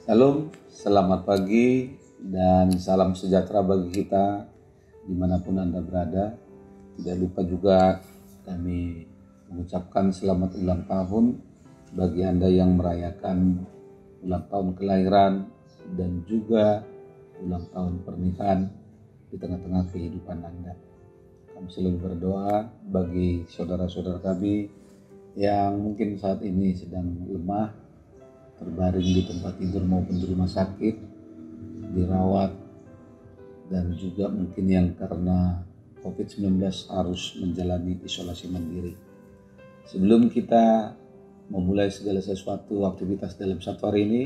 Salam, selamat pagi dan salam sejahtera bagi kita dimanapun Anda berada. Tidak lupa juga kami mengucapkan selamat ulang tahun bagi Anda yang merayakan ulang tahun kelahiran dan juga ulang tahun pernikahan di tengah-tengah kehidupan Anda. Kami selalu berdoa bagi saudara-saudara kami yang mungkin saat ini sedang lemah, terbaring di tempat tidur maupun di rumah sakit, dirawat, dan juga mungkin yang karena COVID-19 harus menjalani isolasi mandiri. Sebelum kita memulai segala sesuatu aktivitas dalam satu hari ini,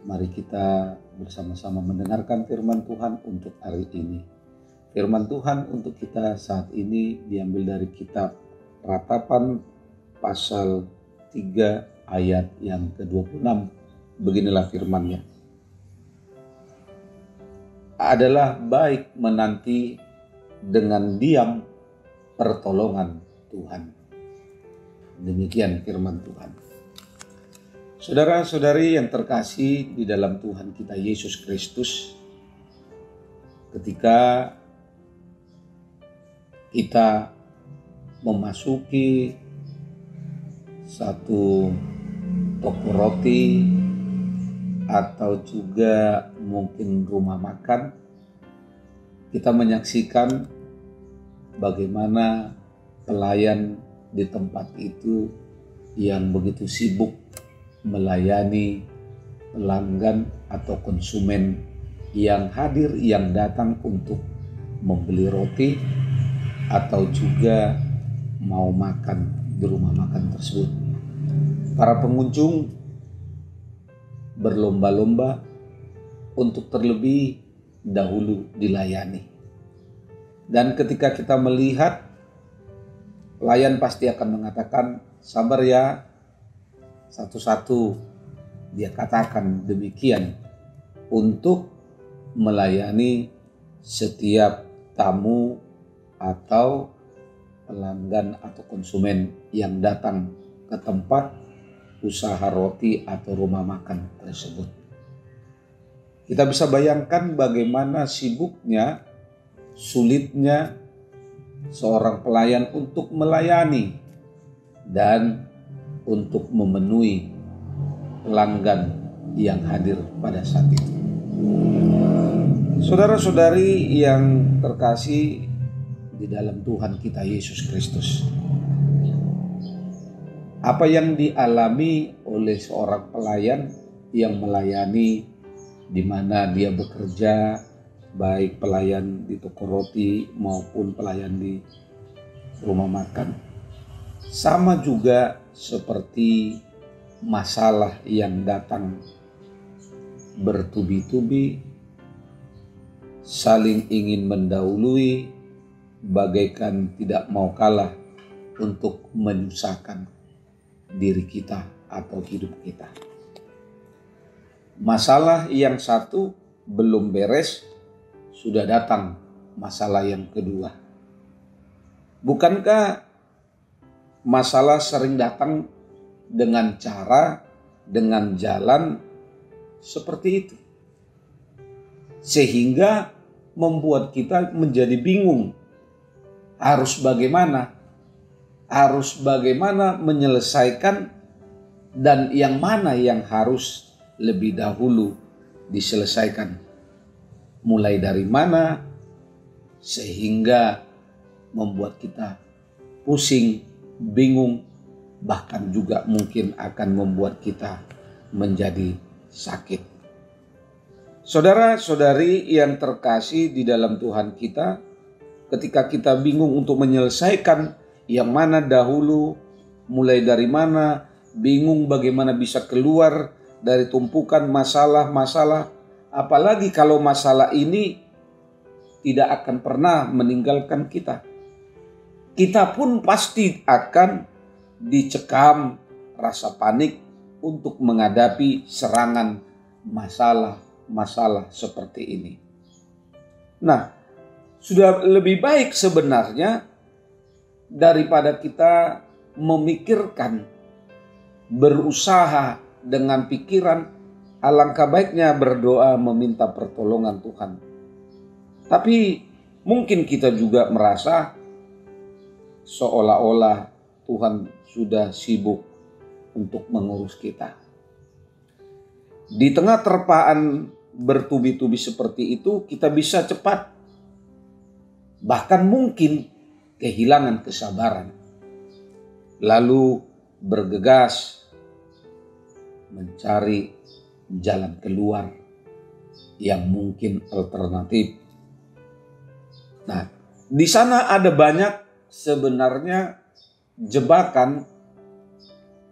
mari kita bersama-sama mendengarkan firman Tuhan untuk hari ini. Firman Tuhan untuk kita saat ini diambil dari kitab Ratapan pasal 3 ayat yang ke-26. Beginilah firman-Nya. Adalah baik menanti dengan diam pertolongan Tuhan. Demikian firman Tuhan. Saudara-saudari yang terkasih di dalam Tuhan kita Yesus Kristus, ketika kita memasuki satu toko roti atau juga mungkin rumah makan, kita menyaksikan bagaimana pelayan di tempat itu yang begitu sibuk melayani pelanggan atau konsumen yang hadir, yang datang untuk membeli roti atau juga mau makan di rumah makan tersebut. Para pengunjung berlomba-lomba untuk terlebih dahulu dilayani. Dan ketika kita melihat, pelayan pasti akan mengatakan, sabar ya, satu-satu. Dia katakan demikian untuk melayani setiap tamu atau pelanggan atau konsumen yang datang ke tempat usaha roti atau rumah makan tersebut. Kita bisa bayangkan bagaimana sibuknya, sulitnya seorang pelayan untuk melayani dan untuk memenuhi pelanggan yang hadir pada saat itu. Saudara-saudari yang terkasih di dalam Tuhan kita Yesus Kristus, apa yang dialami oleh seorang pelayan yang melayani di mana dia bekerja, baik pelayan di toko roti maupun pelayan di rumah makan, sama juga seperti masalah yang datang bertubi-tubi, saling ingin mendahului, bagaikan tidak mau kalah untuk menyusahkan diri kita atau hidup kita. Masalah yang satu belum beres, sudah datang masalah yang kedua. Bukankah masalah sering datang dengan cara, dengan jalan seperti itu? Sehingga membuat kita menjadi bingung. Harus bagaimana? Harus bagaimana menyelesaikan, dan yang mana yang harus lebih dahulu diselesaikan. Mulai dari mana, sehingga membuat kita pusing, bingung, bahkan juga mungkin akan membuat kita menjadi sakit. Saudara-saudari yang terkasih di dalam Tuhan kita, ketika kita bingung untuk menyelesaikan yang mana dahulu, mulai dari mana, bingung bagaimana bisa keluar dari tumpukan masalah-masalah, apalagi kalau masalah ini tidak akan pernah meninggalkan kita. Kita pun pasti akan dicekam rasa panik untuk menghadapi serangan masalah-masalah seperti ini. Nah, sudah lebih baik sebenarnya daripada kita memikirkan, berusaha dengan pikiran alangkah baiknya berdoa meminta pertolongan Tuhan. Tapi mungkin kita juga merasa seolah-olah Tuhan sudah sibuk untuk mengurus kita. Di tengah terpaan bertubi-tubi seperti itu, kita bisa cepat, bahkan mungkin kehilangan kesabaran, lalu bergegas mencari jalan keluar yang mungkin alternatif. Nah, di sana ada banyak sebenarnya jebakan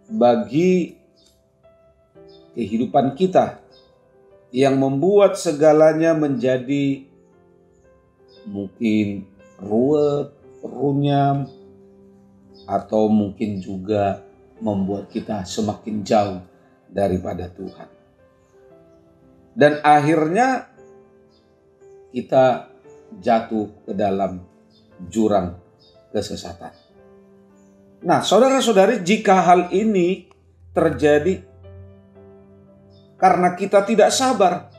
bagi kehidupan kita yang membuat segalanya menjadi mungkin ruwet, runyam, atau mungkin juga membuat kita semakin jauh daripada Tuhan. Dan akhirnya kita jatuh ke dalam jurang kesesatan. Nah, saudara-saudari, jika hal ini terjadi karena kita tidak sabar,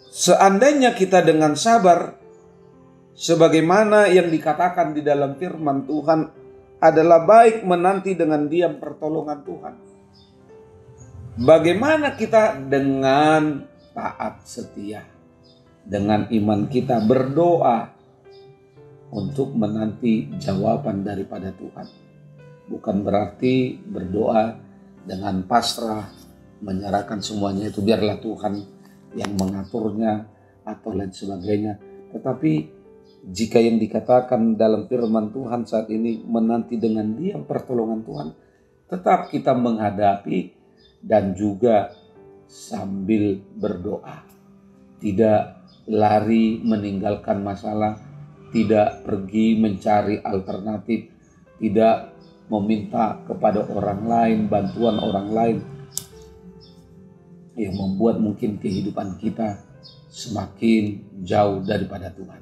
seandainya kita dengan sabar, sebagaimana yang dikatakan di dalam firman Tuhan, adalah baik menanti dengan diam pertolongan Tuhan. Bagaimana kita dengan taat setia, dengan iman kita berdoa untuk menanti jawaban daripada Tuhan. Bukan berarti berdoa dengan pasrah, menyerahkan semuanya itu biarlah Tuhan yang mengaturnya atau lain sebagainya. Tetapi jika yang dikatakan dalam firman Tuhan saat ini menanti dengan diam pertolongan Tuhan, tetap kita menghadapi dan juga sambil berdoa. Tidak lari meninggalkan masalah, tidak pergi mencari alternatif, tidak meminta kepada orang lain, bantuan orang lain yang membuat mungkin kehidupan kita semakin jauh daripada Tuhan.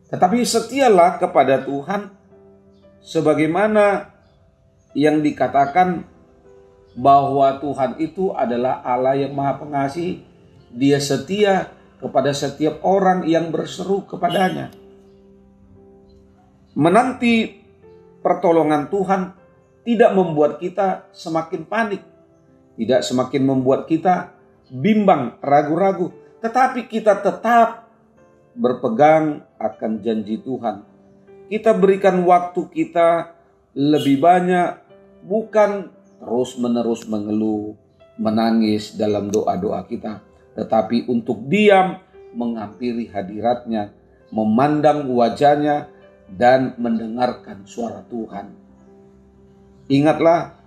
Tetapi setialah kepada Tuhan sebagaimana yang dikatakan bahwa Tuhan itu adalah Allah yang Maha Pengasih. Dia setia kepada setiap orang yang berseru kepadanya. Menanti pertolongan Tuhan tidak membuat kita semakin panik, tidak semakin membuat kita bimbang, ragu-ragu, tetapi kita tetap berpegang akan janji Tuhan. Kita berikan waktu kita lebih banyak, bukan terus-menerus mengeluh, menangis dalam doa-doa kita, tetapi untuk diam, menghampiri hadiratnya, memandang wajahnya, dan mendengarkan suara Tuhan. Ingatlah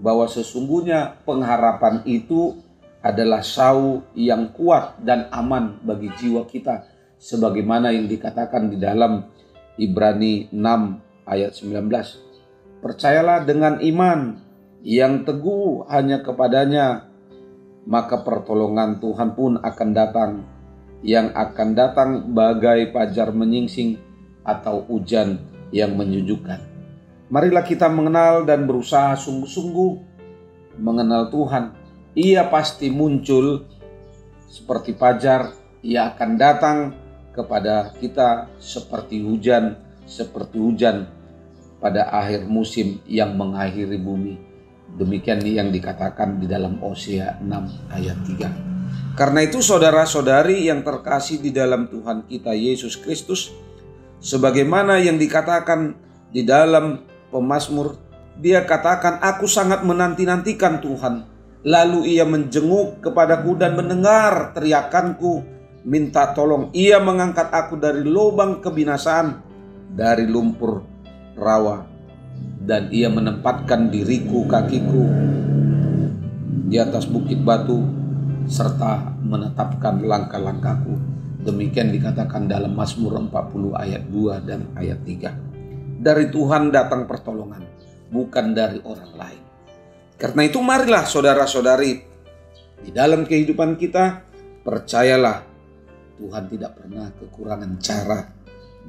bahwa sesungguhnya pengharapan itu adalah sau yang kuat dan aman bagi jiwa kita, sebagaimana yang dikatakan di dalam Ibrani 6 ayat 19. Percayalah dengan iman yang teguh hanya kepadanya, maka pertolongan Tuhan pun akan datang, yang akan datang bagai fajar menyingsing atau hujan yang menyejukkan. Marilah kita mengenal dan berusaha sungguh-sungguh mengenal Tuhan. Ia pasti muncul seperti fajar, ia akan datang kepada kita seperti hujan pada akhir musim yang mengakhiri bumi. Demikian yang dikatakan di dalam Hosea 6 ayat 3. Karena itu saudara-saudari yang terkasih di dalam Tuhan kita Yesus Kristus, sebagaimana yang dikatakan di dalam pemazmur, dia katakan, aku sangat menanti-nantikan Tuhan. Lalu ia menjenguk kepadaku dan mendengar teriakanku, minta tolong. Ia mengangkat aku dari lubang kebinasaan, dari lumpur rawa, dan ia menempatkan kakiku di atas bukit batu, serta menetapkan langkah-langkahku. Demikian dikatakan dalam Mazmur 40 ayat 2 dan ayat 3. Dari Tuhan datang pertolongan, bukan dari orang lain. Karena itu marilah saudara-saudari, di dalam kehidupan kita, percayalah Tuhan tidak pernah kekurangan cara,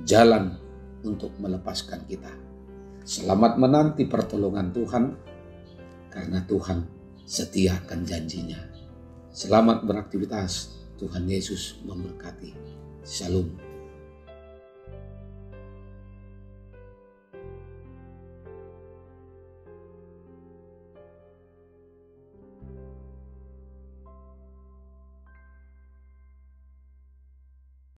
jalan untuk melepaskan kita. Selamat menanti pertolongan Tuhan, karena Tuhan setia akan janjinya. Selamat beraktivitas. Tuhan Yesus memberkati. Shalom.